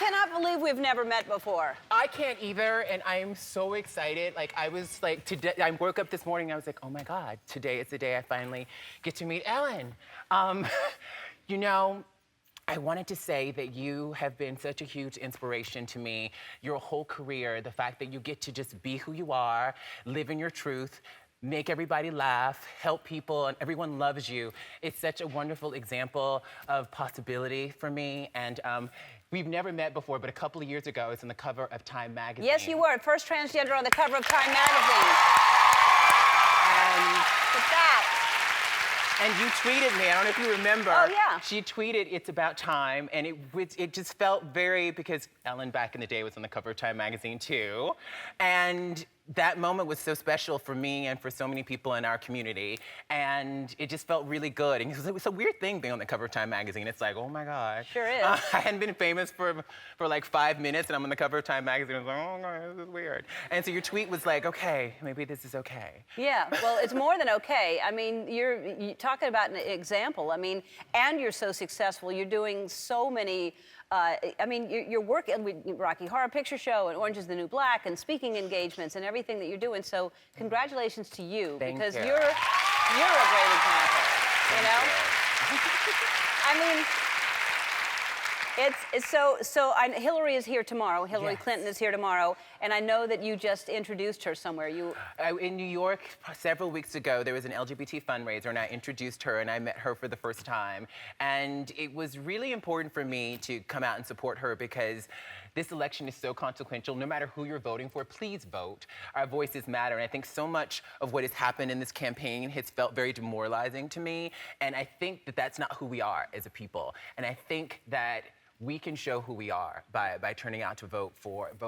cannot believe we've never met before. I can't either, and I'm so excited. Like, I was like, today, I woke up this morning, I was like, oh my God, today is the day I finally get to meet Ellen. You know, I wanted to say that you have been such a huge inspiration to me your whole career. The fact that you get to just be who you are, live in your truth, make everybody laugh, help people, and everyone loves you. It's such a wonderful example of possibility for me. And we've never met before, but a couple of years ago, I was on the cover of Time magazine. Yes, you were. First transgender on the cover of Time magazine. And Look at that. And you tweeted me, I don't know if you remember. Oh, yeah. She tweeted, "It's about time," and it just felt very, because Ellen back in the day was on the cover of Time magazine too. And that moment was so special for me and for so many people in our community. And it just felt really good. And it was a weird thing being on the cover of Time magazine. It's like, oh my God. Sure is. I hadn't been famous for like 5 minutes, and I'm on the cover of Time magazine. I was like, oh God, this is weird. And so your tweet was like, okay, maybe this is okay. Yeah, well, it's more than okay. I mean, you're talking about an example. I mean, and you're so successful. You're doing so many, I mean, you're working with Rocky Horror Picture Show and Orange is the New Black and speaking engagements and everything that you're doing. So congratulations to you. Thank because you. You're a great example, you know? I mean, it's so Hillary is here tomorrow. Hillary Yes. Clinton is here tomorrow, and I know that you just introduced her somewhere. In New York, several weeks ago, there was an LGBT fundraiser, and I introduced her, and I met her for the first time. And it was really important for me to come out and support her, because this election is so consequential. No matter who you're voting for, please vote. Our voices matter. And I think so much of what has happened in this campaign has felt very demoralizing to me. And I think that that's not who we are as a people. And I think that we can show who we are by turning out to vote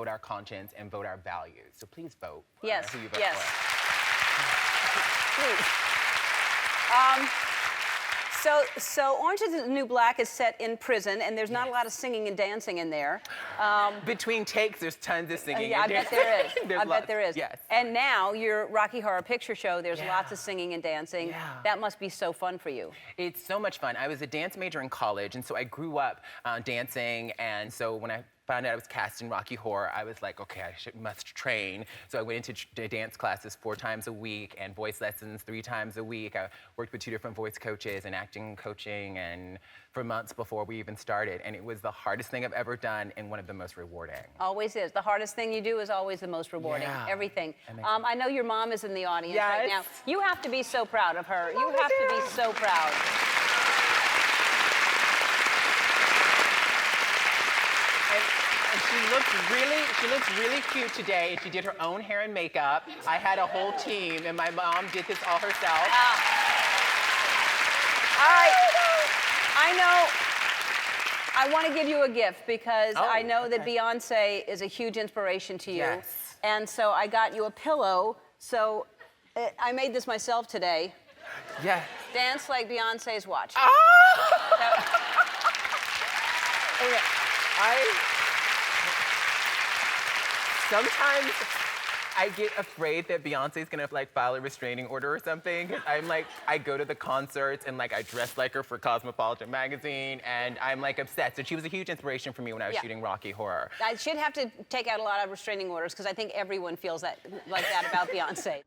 our conscience and vote our values. So please vote. Yes, Who you vote yes. for. Please. So Orange is the New Black is set in prison, and there's not a lot of singing and dancing in there. Between takes, there's tons of singing. Yeah, I bet there is. There's I lots. bet there is. Yes. And now your Rocky Horror Picture Show, there's Yeah. lots of singing and dancing. Yeah. That must be so fun for you. It's so much fun. I was a dance major in college, and so I grew up dancing, and so when I found out I was cast in Rocky Horror, I was like, okay, must train. So I went into dance classes 4 times a week and voice lessons 3 times a week. I worked with 2 different voice coaches and acting coaching, and for months before we even started. And it was the hardest thing I've ever done and one of the most rewarding. Always is. The hardest thing you do is always the most rewarding. Yeah. Everything. Amazing. I know your mom is in the audience Yes. right now. You have to be so proud of her. You I have to do. be so proud. And she looks really cute today. She did her own hair and makeup. I had a whole team, and my mom did this all herself. All right. I know. I want to give you a gift because I know that Beyonce is a huge inspiration to you. Yes. And so I got you a pillow. So I made this myself today. Yeah. Dance like Beyonce's watching. Sometimes I get afraid that Beyonce's gonna like file a restraining order or something. I'm like, I go to the concerts and like I dress like her for Cosmopolitan magazine, and I'm like obsessed. And she was a huge inspiration for me when I was shooting Rocky Horror. I should have to take out a lot of restraining orders because I think everyone feels like that about Beyonce.